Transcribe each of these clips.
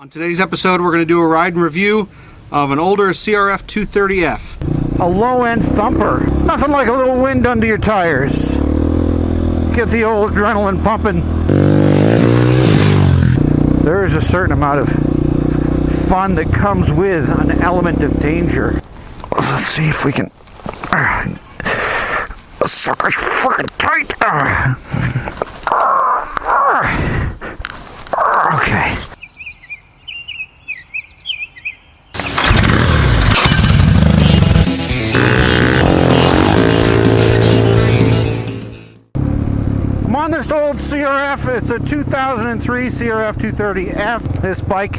On today's episode, we're going to do a ride and review of an older CRF230F. A low-end thumper. Nothing like a little wind under your tires. Get the old adrenaline pumping. There is a certain amount of fun that comes with an element of danger. Let's see if we can... This sucker's freaking tight! Okay. I'm on this old CRF. It's a 2003 CRF230F. This bike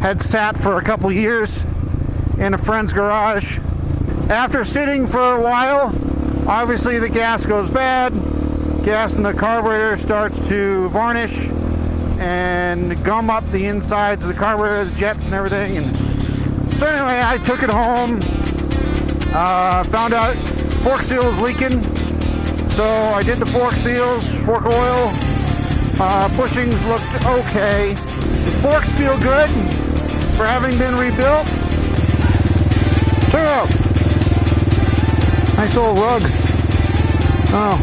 had sat for a couple years in a friend's garage. After sitting for a while, obviously the gas goes bad. Gas in the carburetor starts to varnish and gum up the insides of the carburetor, the jets and everything. And so anyway, I took it home, found out fork seal was leaking. So I did the fork seals, fork oil, bushings looked okay. The forks feel good for having been rebuilt. Check it out. Nice old rug. Oh.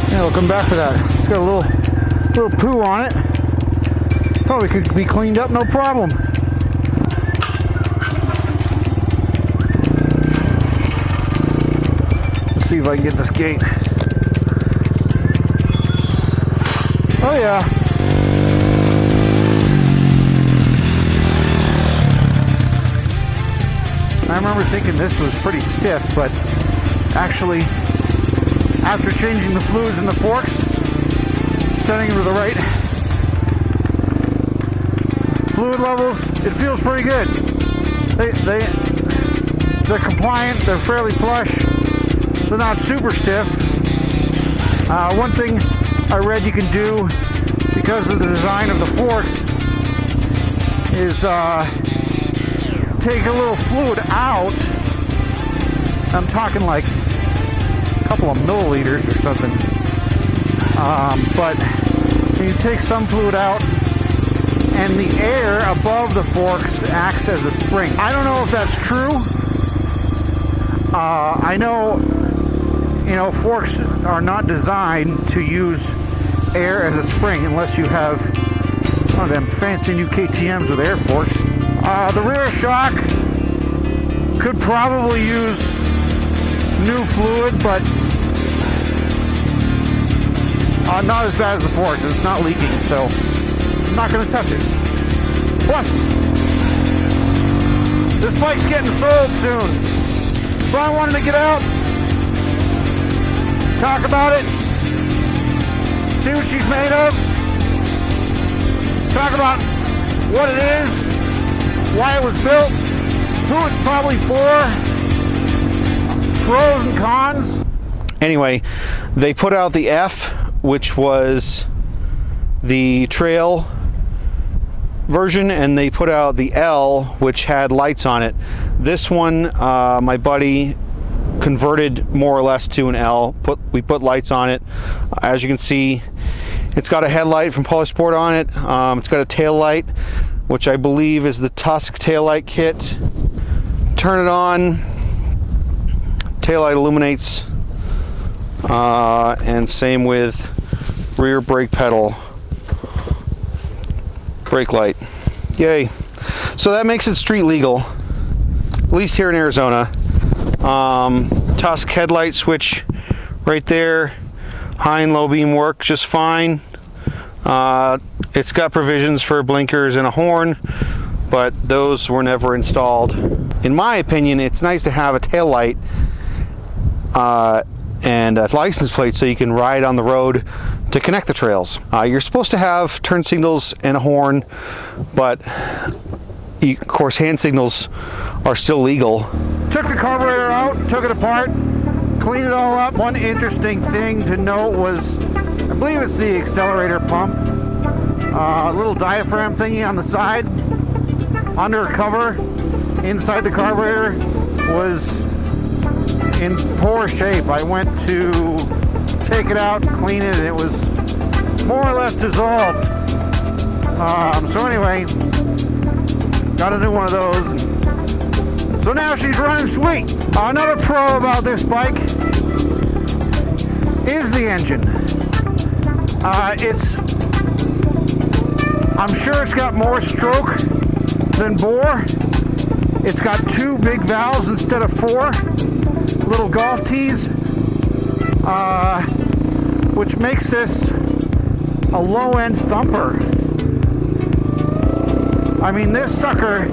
Yeah, we'll come back for that. It's got a little poo on it. Probably could be cleaned up, no problem. Let's see if I can get this gate. Oh yeah. I remember thinking this was pretty stiff, but actually, after changing the fluids in the forks, setting them to the right fluid levels, it feels pretty good. They're compliant, they're fairly plush, they're not super stiff. One thing I read you can do, because of the design of the forks, is take a little fluid out. I'm talking like a couple of milliliters or something. But you take some fluid out and the air above the forks acts as a spring. I don't know if that's true. I know, forks are not designed to use air as a spring unless you have one of them fancy new KTMs with air forks. The rear shock could probably use new fluid, but not as bad as the forks. It's not leaking, so I'm not going to touch it. Plus, this bike's getting sold soon, so I wanted to get out, talk about it, see what she's made of, talk about what it is, why it was built, who it's probably for, pros and cons. Anyway, they put out the F, which was the trail version, and they put out the L, which had lights on it. This one, my buddy converted more or less to an L. We put lights on it. As you can see, it's got a headlight from Polysport on it. It's got a tail light, which I believe is the Tusk taillight kit. Turn it on, taillight illuminates, and same with rear brake pedal, brake light. Yay. So that makes it street legal, at least here in Arizona. Tusk headlight switch right there, high and low beam work just fine. It's got provisions for blinkers and a horn, but those were never installed. In my opinion, it's nice to have a tail light and a license plate so you can ride on the road to connect the trails. You're supposed to have turn signals and a horn, but of course hand signals are still legal. Took the carburetor out, took it apart, cleaned it all up. One interesting thing to note was, I believe it's the accelerator pump. A little diaphragm thingy on the side, under a cover, inside the carburetor, was in poor shape. I went to take it out, clean it, and it was more or less dissolved. So anyway, got a new one of those. So now she's running sweet. Another pro about this bike is the engine. I'm sure it's got more stroke than bore. It's got 2 big valves instead of 4 little golf tees, which makes this a low-end thumper. I mean, this sucker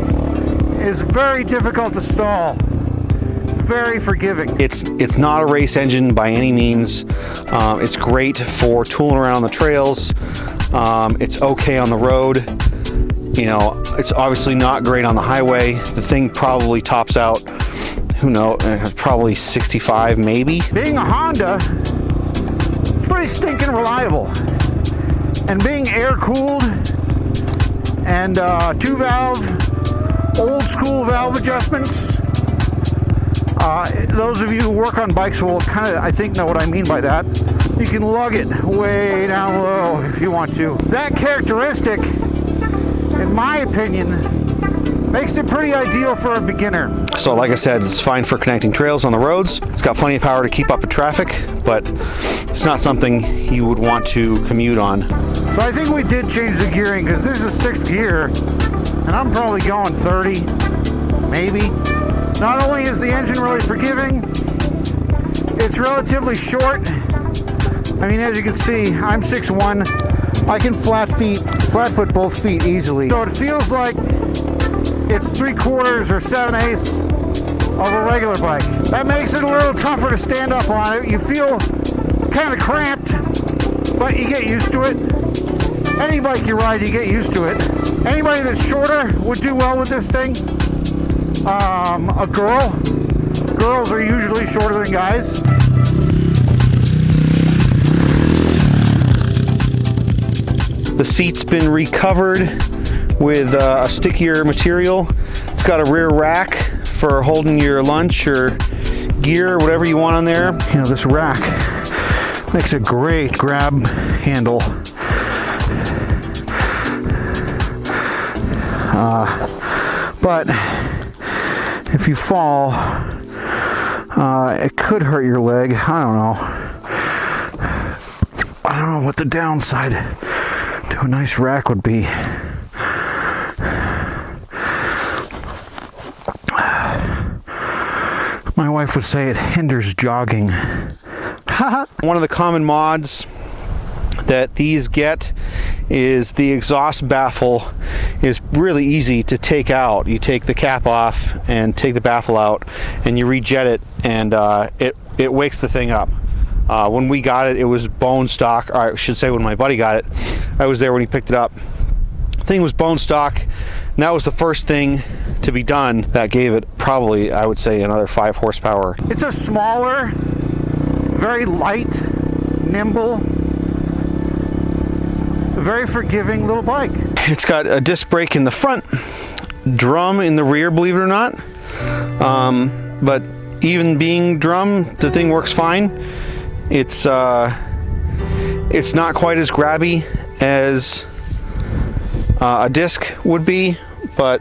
is very difficult to stall. Very forgiving. It's not a race engine by any means. It's great for tooling around on the trails. It's okay on the road. You know, it's obviously not great on the highway. The thing probably tops out, who knows, probably 65 maybe. Being a Honda, it's pretty stinking reliable. And being air-cooled and 2-valve, old-school valve adjustments, those of you who work on bikes will kind of, I think, know what I mean by that. You can lug it way down low if you want to. That characteristic, in my opinion, makes it pretty ideal for a beginner. So like I said, it's fine for connecting trails on the roads. It's got plenty of power to keep up with traffic, but it's not something you would want to commute on. So I think we did change the gearing, because this is 6th gear, and I'm probably going 30, maybe. Not only is the engine really forgiving, it's relatively short. I mean, as you can see, I'm 6'1". I can flat foot both feet easily. So it feels like it's 3/4 or 7/8 of a regular bike. That makes it a little tougher to stand up on it. You feel kind of cramped, but you get used to it. Any bike you ride, you get used to it. Anybody that's shorter would do well with this thing. Girls are usually shorter than guys. The seat's been recovered with a stickier material. It's got a rear rack for holding your lunch or gear or whatever you want on there. You know, this rack makes a great grab handle. But if you fall, it could hurt your leg. I don't know what the downside to a nice rack would be. My wife would say it hinders jogging. One of the common mods that these get is the exhaust baffle is really easy to take out. You take the cap off and take the baffle out and you rejet it, and it wakes the thing up. When we got it, it was bone stock, or I should say when my buddy got it, I was there when he picked it up. The thing was bone stock, and that was the first thing to be done. That gave it probably, I would say, another 5 horsepower. It's a smaller, very light, nimble, very forgiving little bike. It's got a disc brake in the front, drum in the rear, believe it or not. But even being drum, the thing works fine. It's not quite as grabby as a disc would be, but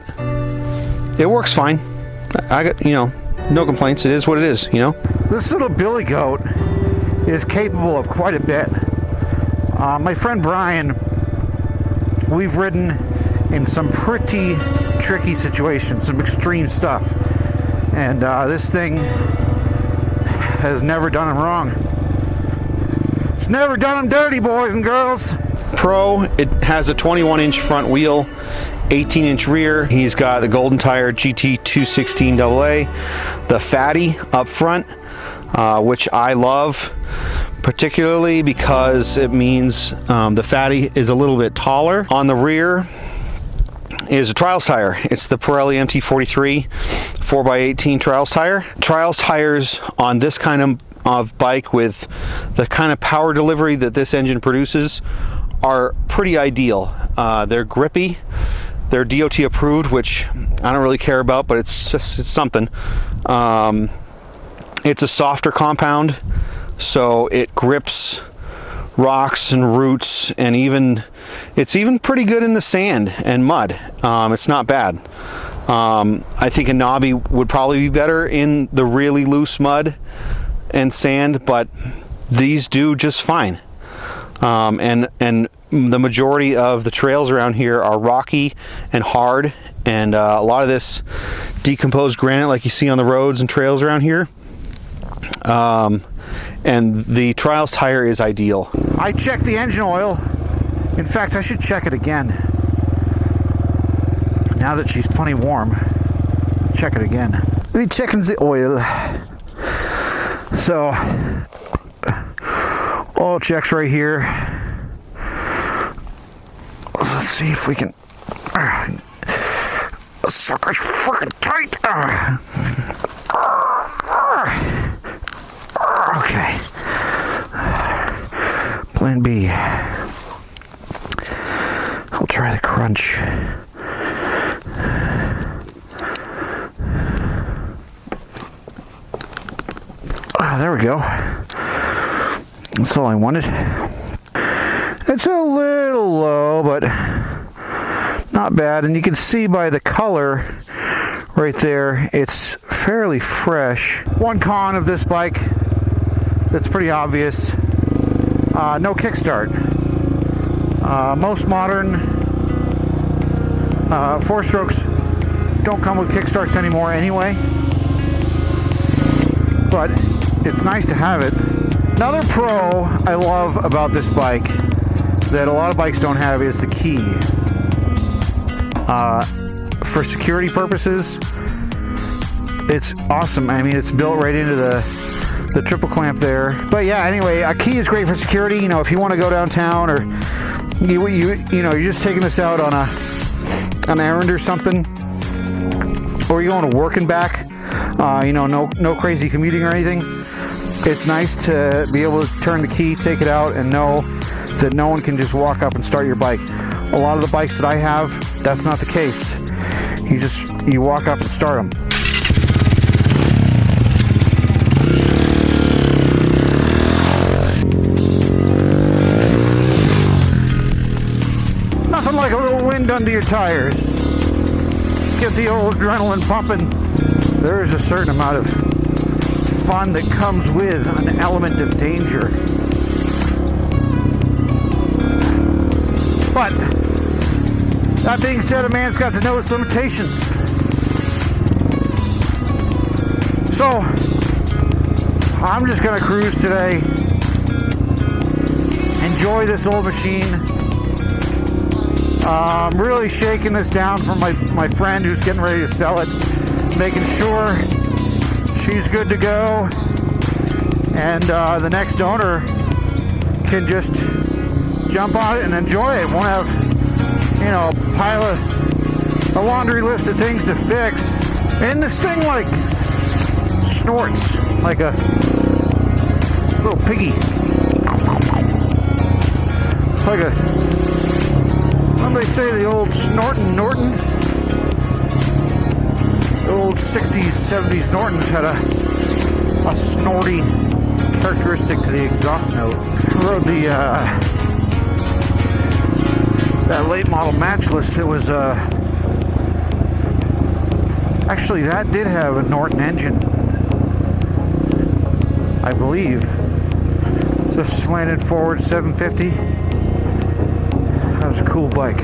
it works fine. I got, no complaints. It is what it is, This little billy goat is capable of quite a bit. My friend Bryan, we've ridden in some pretty tricky situations, some extreme stuff, and this thing has never done him wrong. It's never done him dirty, boys and girls. Pro, it has a 21-inch front wheel, 18-inch rear. He's got the Golden Tire GT216AA, the fatty up front, which I love, particularly because it means the fatty is a little bit taller. On the rear is a trials tire. It's the Pirelli MT43 4x18 trials tire. Trials tires on this kind of bike with the kind of power delivery that this engine produces are pretty ideal. They're grippy. They're DOT approved, which I don't really care about, but it's something. It's a softer compound, so it grips rocks and roots and even It's even pretty good in the sand and mud. It's not bad. I think a knobby would probably be better in the really loose mud and sand, but these do just fine. And the majority of the trails around here are rocky and hard, and a lot of this decomposed granite like you see on the roads and trails around here. And the Trials tire is ideal. I checked the engine oil. In fact, I should check it again. Now that she's plenty warm, check it again. Let me check the oil. So, oil checks right here. Let's see if we can. Sucker's fucking tight. Okay. Plan B. I'll try the crunch. There we go. That's all I wanted. It's a little low, but not bad. And you can see by the color right there, it's fairly fresh. One con of this bike that's pretty obvious, no kickstart. Most modern 4-strokes don't come with kickstarts anymore anyway, but it's nice to have it. Another pro I love about this bike that a lot of bikes don't have is the key. For security purposes, it's awesome. I mean, it's built right into the triple clamp there. But yeah, anyway, a key is great for security. You know, if you want to go downtown, or you're just taking this out on an errand or something, or you're going to work and back. No crazy commuting or anything. It's nice to be able to turn the key, take it out, and know that no one can just walk up and start your bike. A lot of the bikes that I have, that's not the case. You walk up and start them. Nothing like a little wind under your tires. Get the old adrenaline pumping. There is a certain amount of fun that comes with an element of danger. But that being said, a man's got to know its limitations. So I'm just gonna cruise today, enjoy this old machine. I'm really shaking this down for my friend who's getting ready to sell it, making sure she's good to go, and the next owner can just jump on it and enjoy it. Won't have, a pile of a laundry list of things to fix. And this thing snorts like a little piggy. Like what do they say, the old snortin' Norton? The old 60s, 70s Nortons had a snorty characteristic to the exhaust note. I rode that late model match list. It was actually, that did have a Norton engine, I believe. It's a slanted forward 750. That was a cool bike.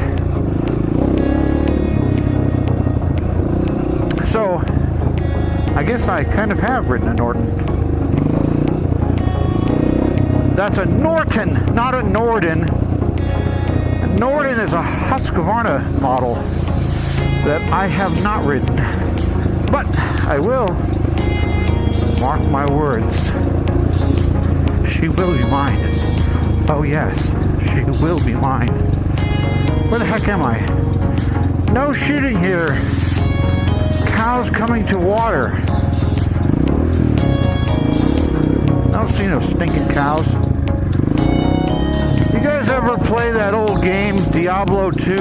So I guess I kind of have ridden a Norton. That's a Norton, not a Norden. Norden is a Husqvarna model that I have not ridden, but I will. Mark my words. She will be mine. Oh yes, she will be mine. Where the heck am I? No shooting here. Cows coming to water. I don't see no stinking cows. You guys ever play that old game, Diablo 2?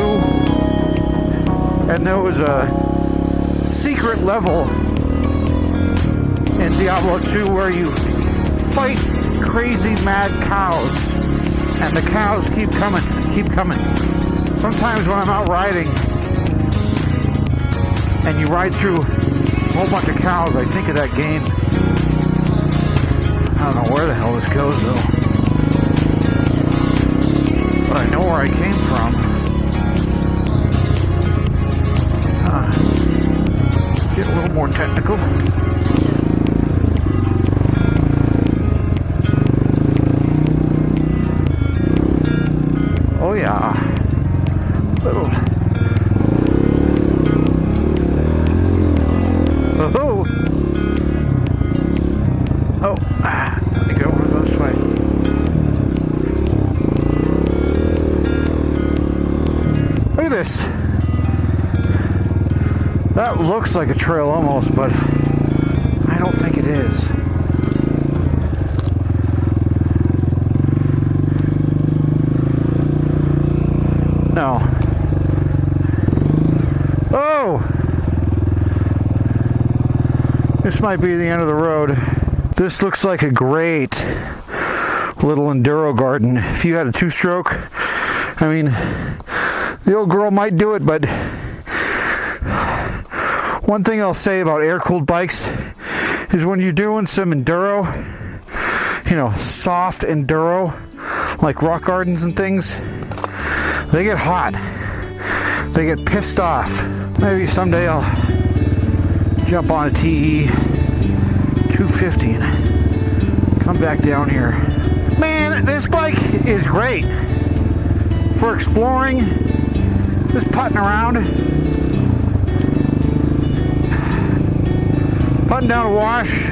And there was a secret level in Diablo 2 where you fight crazy mad cows. And the cows keep coming, keep coming. Sometimes when I'm out riding and you ride through a whole bunch of cows, I think of that game. I don't know where the hell this goes though. But I know where I came from. Get a little more technical. Oh yeah. Little. Oh. Oh. Let me go this way. Look at this. That looks like a trail almost, but I don't think it is. No. Oh! This might be the end of the road. This looks like a great little enduro garden. If you had a two-stroke, I mean, the old girl might do it, but one thing I'll say about air-cooled bikes is when you're doing some enduro, you know, soft enduro, like rock gardens and things, they get hot. They get pissed off. Maybe someday I'll jump on a TE 250 and come back down here. Man, this bike is great for exploring, just putting around, putting down a wash,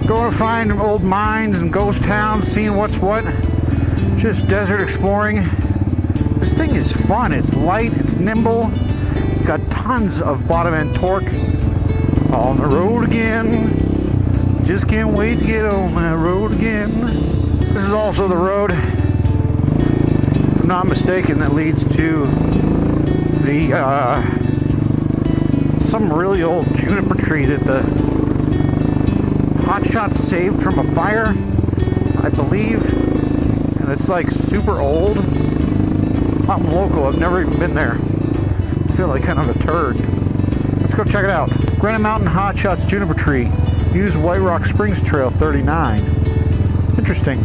going to find old mines and ghost towns, seeing what's what, just desert exploring. This thing is fun. It's light, it's nimble, it's got tons of bottom end torque. On the road again, just can't wait to get on that road again. This is also the road, if I'm not mistaken, that leads to the some really old juniper tree that the hotshots saved from a fire, I believe, and it's like super old. I'm local, I've never even been there. I feel like kind of a turd. Let's go check it out. Granite Mountain Hotshots Juniper Tree. Use White Rock Springs Trail 39. Interesting.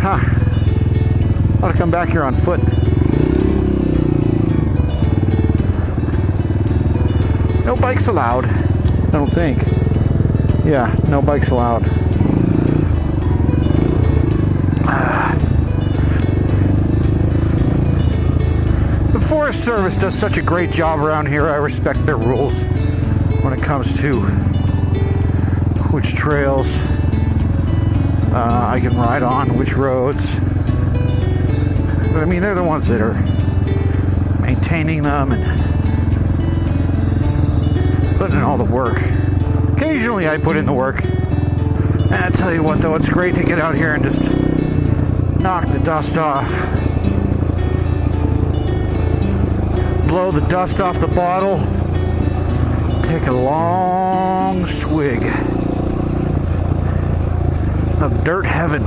Huh. Ought to come back here on foot. No bikes allowed. I don't think. Yeah, no bikes allowed. The Forest Service does such a great job around here. I respect their rules when it comes to which trails I can ride on, which roads. But I mean, they're the ones that are maintaining them and putting in all the work. Occasionally I put in the work. And I tell you what though, it's great to get out here and just knock the dust off. Blow the dust off the bottle, take a long swig of dirt heaven.